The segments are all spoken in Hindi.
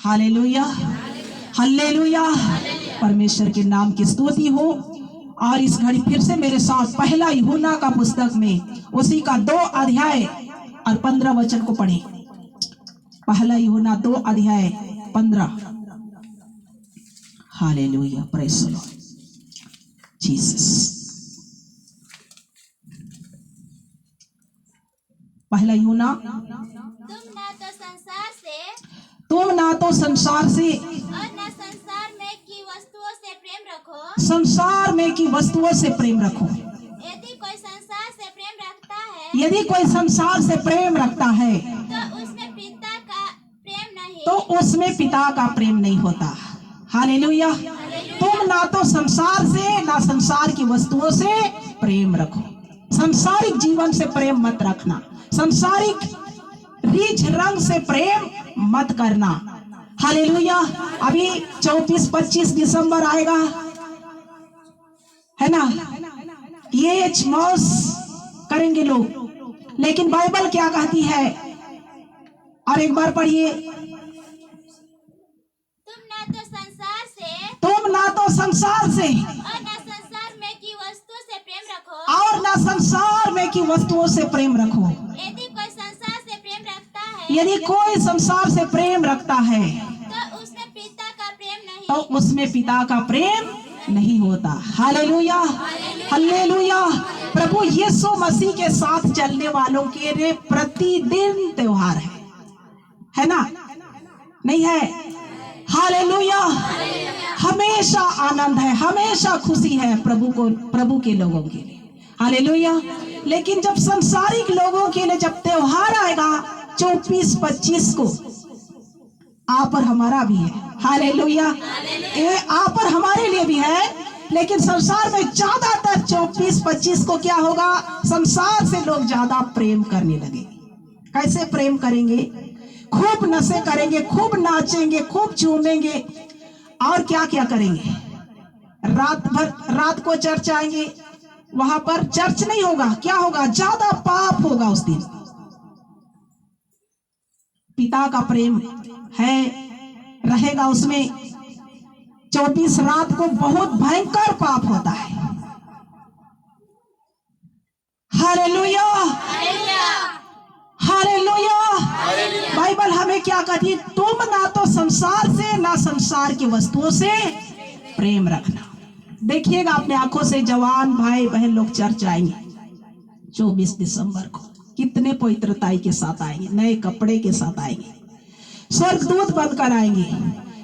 Hallelujah, hallelujah. परमेश्वर के नाम की स्तुति हो। और इस घड़ी फिर से मेरे साथ पहला यूहन्ना का पुस्तक में उसी का 2 अध्याय और 15 वचन को पढ़े। पहला यूहन्ना 2 अध्याय 15। Hallelujah, praise the Lord Jesus. पहला यूहन्ना, तुम ना तो संसार से और न संसार में की वस्तुओं से प्रेम रखो। संसार में की वस्तुओं से प्रेम रखो। यदि कोई संसार से प्रेम रखता है, यदि कोई संसार से प्रेम रखता है तो उसमें पिता का प्रेम नहीं। तो उसमें पिता का प्रेम नहीं होता। हालेलुया। तुम ना तो संसार से ना संसार की वस्तुओं से प्रेम रखो। संसारिक जीवन से प्रेम मत रखना। संसारिक रीछ रंग से प्रेम मत करना। हालेलुया। अभी 24-25 दिसंबर आएगा, है ना। ये मौज करेंगे लोग, लेकिन बाइबल क्या कहती है? और एक बार पढ़िए। तुम ना तो संसार से और न संसार में की वस्तु से प्रेम रखो। और ना संसार में की वस्तुओं से प्रेम रखो। यदि कोई संसार से प्रेम रखता है, यदि कोई संसार से प्रेम रखता है तो उसमें पिता का प्रेम नहीं। तो उसमें पिता का प्रेम नहीं होता। Hallelujah, hallelujah. प्रभु यीशु मसीह के साथ चलने वालों के लिए प्रतिदिन त्योहार है ना? नहीं है? हालेलुया। हमेशा आनंद है, हमेशा खुशी है प्रभु के लोगों के लिए। हालेलुया। लेकिन जब संसारिक लोगों के लिए जब त्योहार आएगा 24-25 को, आप और हमारा भी है। हालेलुया। ये आप और हमारे लिए भी है, लेकिन संसार में ज्यादातर 24-25 को क्या होगा? संसार से लोग ज्यादा प्रेम करने लगे। कैसे प्रेम करेंगे? खूब नशे करेंगे, खूब नाचेंगे, खूब चूमेंगे, और क्या क्या करेंगे? रात को चर्च आएंगे। वहां पर चर्च नहीं होगा, क्या होगा? ज्यादा पाप होगा उस दिन। पिता का प्रेम है रहेगा उसमें 24 रात को बहुत भयंकर पाप होता है। Hallelujah, hallelujah. बाइबल हमें क्या कहती है? तुम ना तो संसार से ना संसार की वस्तुओं से प्रेम रखना। देखिएगा अपने आंखों से, जवान भाई बहन लोग चर्च आएंगे 24 दिसंबर को, कितने पवित्रताई के साथ आएंगे, नए कपड़े के साथ आएंगे, स्वर्गदूत बनकर आएंगे।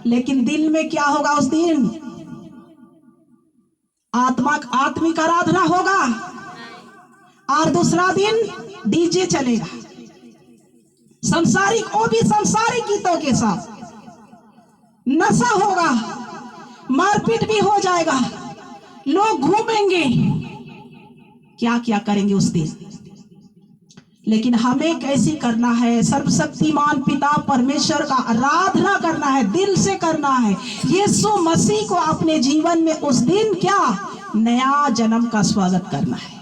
लेकिन दिल में क्या होगा उस दिन? आत्मिक आराधना होगा, और दूसरा दिन डीजे चलेगा, संसारिक, वो भी संसारिक गीतों के साथ। नशा होगा, मारपीट भी हो जाएगा, लोग घूमेंगे, क्या क्या करेंगे उस दिन। लेकिन हमें कैसी करना है? सर्वशक्तिमान पिता परमेश्वर का आराधना करना है, दिल से करना है। यीशु मसीह को अपने जीवन में उस दिन क्या? नया जन्म का स्वागत करना है।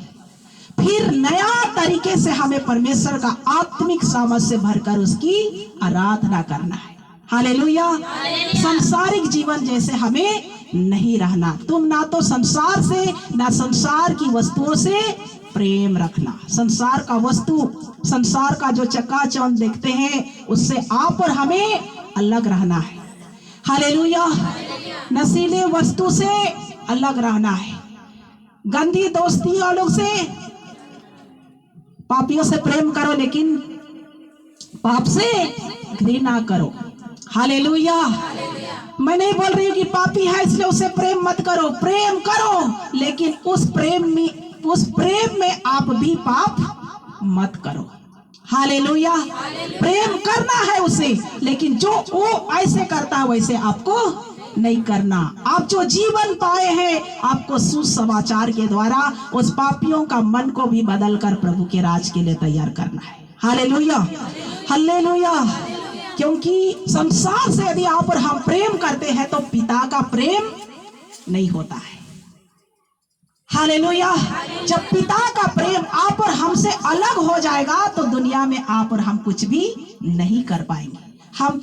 फिर नया तरीके से हमें परमेश्वर का आत्मिक सामर्थ से भरकर उसकी आराधना करना है। हालेलुया। संसारिक जीवन जैसे हमें नहीं रहना। तुम ना तो संसार से ना संसार की वस्तुओं से प्रेम रखना। संसार का वस्तु, संसार का जो चकाचौंध देखते हैं, उससे आप और हमें अलग रहना है। हालेलुया। नशीले वस्तु से अलग रहना है, गंदी दोस्ती वालों से, पापियों से प्रेम करो, लेकिन पाप से घृणा करो। हालेलुया। मैं नहीं बोल रही हूँ कि पापी है इसलिए उसे प्रेम मत करो, प्रेम करो, लेकिन उस प्रेम में आप भी पाप मत करो। हालेलुया। प्रेम करना है उसे, लेकिन जो वो ऐसे करता है वैसे आपको नहीं करना। आप जो जीवन पाए हैं, आपको सुसमाचार के द्वारा उस पापियों का मन को भी बदलकर प्रभु के राज के लिए तैयार करना है। Hallelujah, hallelujah. क्योंकि संसार से यदि आप और हम प्रेम करते हैं तो पिता का प्रेम नहीं होता है। हालेलुया। जब पिता का प्रेम आप और हमसे अलग हो जाएगा तो दुनिया में आप और हम कुछ भी नहीं कर पाएंगे। हम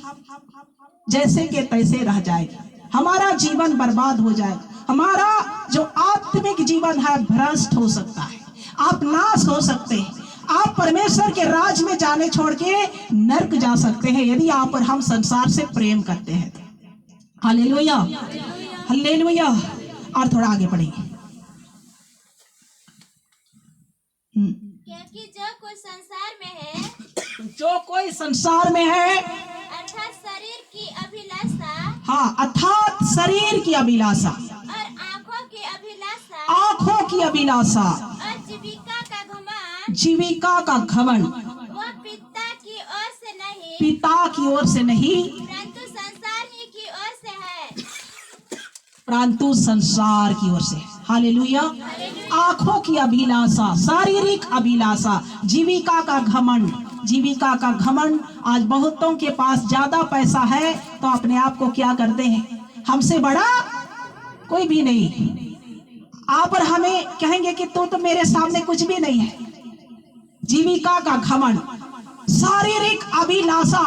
जैसे के तैसे रह जाएगी, हमारा जीवन बर्बाद हो जाएगा, हमारा जो आत्मिक जीवन है भ्रष्ट हो सकता है, आप नाश हो सकते हैं, आप परमेश्वर के राज में जाने छोड़ के नरक जा सकते हैं यदि आप और हम संसार से प्रेम करते हैं। Hallelujah, hallelujah. और थोड़ा आगे बढ़ेंगे। क्योंकि जो कोई संसार में है, जो कोई संसार में है, अर्थात शरीर की अभिलाषा, हाँ, अर्थात शरीर की अभिलाषा और आंखों की अभिलाषा, आंखों की अभिलाषा और जीविका का घमंड, जीविका का घमंड वो पिता की ओर से नहीं, पिता की ओर से नहीं, परंतु संसार ही की ओर से है। परंतु संसार की ओर से। हालेलुया। आंखों की अभिलाषा, शारीरिक अभिलाषा, जीविका का घमंड, जीविका का घमंड। आज बहुतों के पास ज्यादा पैसा है तो अपने आप को क्या करते हैं, हमसे बड़ा कोई भी नहीं, आप और हमें कहेंगे कि तू तो मेरे सामने कुछ भी नहीं है। जीविका का घमंड, शारीरिक अभिलाषा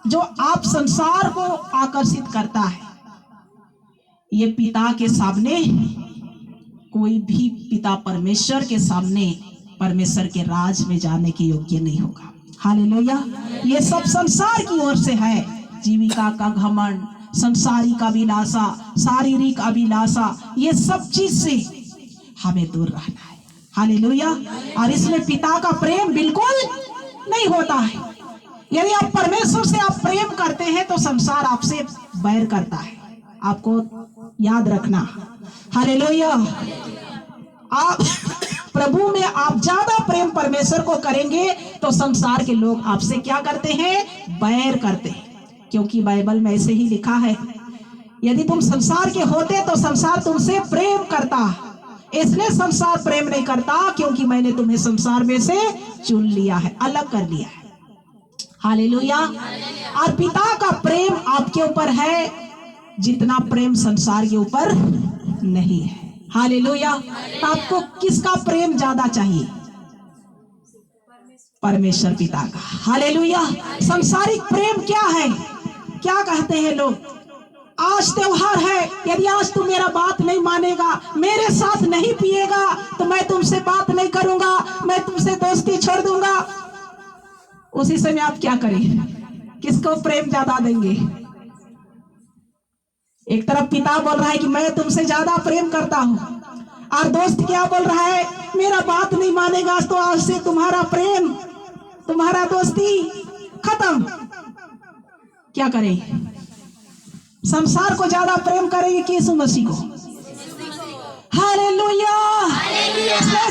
जो आप संसार को आकर्षित करता है, ये पिता के सामने, कोई भी पिता परमेश्वर के सामने परमेश्वर के राज में जाने के योग्य नहीं होगा। हालेलुया। ये सब संसार की ओर से है। जीविका का घमंड, संसारिक अभिलाषा, शारीरिक अभिलाषा, ये सब चीज से हमें दूर रहना है। हालेलुया। और इसमें पिता का प्रेम बिल्कुल नहीं होता है। यदि आप परमेश्वर से आप प्रेम करते हैं तो संसार आपसे बैर करता है, आपको याद रखना। हालेलुया। आप प्रभु में आप ज्यादा प्रेम परमेश्वर को करेंगे तो संसार के लोग आपसे क्या करते हैं, बैर करते हैं। क्योंकि बाइबल में ऐसे ही लिखा है, यदि तुम संसार के होते तो संसार तुमसे प्रेम करता, इसलिए संसार प्रेम नहीं करता क्योंकि मैंने तुम्हें संसार में से चुन लिया है, अलग कर लिया है। हालेलुया। और पिता का प्रेम आपके ऊपर है जितना प्रेम संसार के ऊपर नहीं है। हालेलुया। तो आपको किसका प्रेम ज्यादा चाहिए, परमेश्वर पिता का। हालेलुया। संसारिक प्रेम क्या है, क्या कहते हैं लोग, आज त्योहार है, यदि आज तू मेरा बात नहीं मानेगा, मेरे साथ नहीं पिएगा तो मैं तुमसे बात नहीं करूंगा, मैं तुमसे दोस्ती छोड़ दूंगा। उसी समय आप क्या करें, किसको प्रेम ज्यादा देंगे। एक तरफ पिता बोल रहा है कि मैं तुमसे ज्यादा प्रेम करता हूं, और दोस्त क्या बोल रहा है, मेरा बात नहीं मानेगा तो आज से तुम्हारा प्रेम, तुम्हारा दोस्ती खत्म। क्या करें, संसार को ज्यादा प्रेम करेंगे कि यीशु मसीह को। हालेलुया।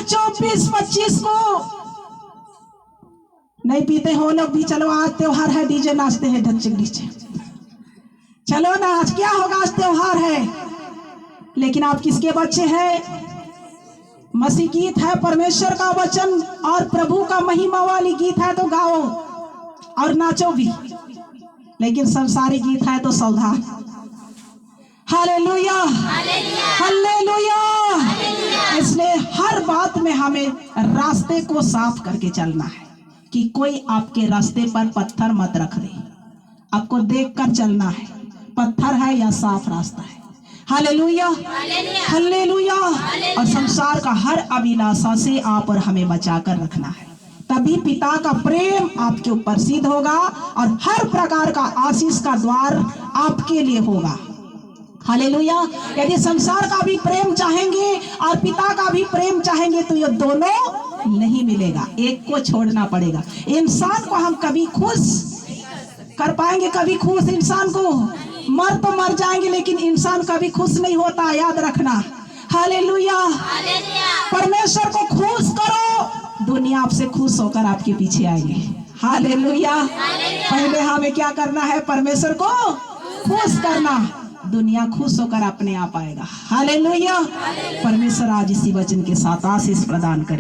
24-25 को नहीं पीते हो लोग भी, चलो आज त्योहार है, डीजे नाचते हैं ढंचक डीजे, चलो ना, आज क्या होगा, आज त्योहार है। लेकिन आप किसके बच्चे हैं, मसीह गीत है, परमेश्वर का वचन और प्रभु का महिमा वाली गीत है तो गाओ और नाचो भी, लेकिन संसारी गीत है तो सावधान। Hallelujah, hallelujah. इसलिए हर बात में हमें रास्ते को साफ करके चलना है कि कोई आपके रास्ते पर पत्थर मत रख दे, आपको देखकर चलना है, पत्थर है या साफ रास्ता है। Hallelujah, hallelujah. और संसार का हर अभिलाषा से आप और हमें बचाकर रखना है, तभी पिता का प्रेम आपके ऊपर सिद्ध होगा और हर प्रकार का आशीष का द्वार आपके लिए होगा। हालेलुया। यदि संसार का भी प्रेम चाहेंगे और पिता का भी प्रेम चाहेंगे तो ये दोनों नहीं मिलेगा, एक को छोड़ना पड़ेगा। इंसान को हम कभी खुश कर पाएंगे, कभी खुश इंसान को, मर तो मर जाएंगे लेकिन इंसान कभी खुश नहीं होता, याद रखना। हालेलुया। परमेश्वर को खुश करो, दुनिया आपसे खुश होकर आपके पीछे आएगी। हालेलुया। पहले हमें क्या करना है, परमेश्वर को खुश करना, दुनिया खुश होकर अपने आप आएगा। हालेलुया। परमेश्वर आज इसी वचन के साथ आशीष प्रदान करे।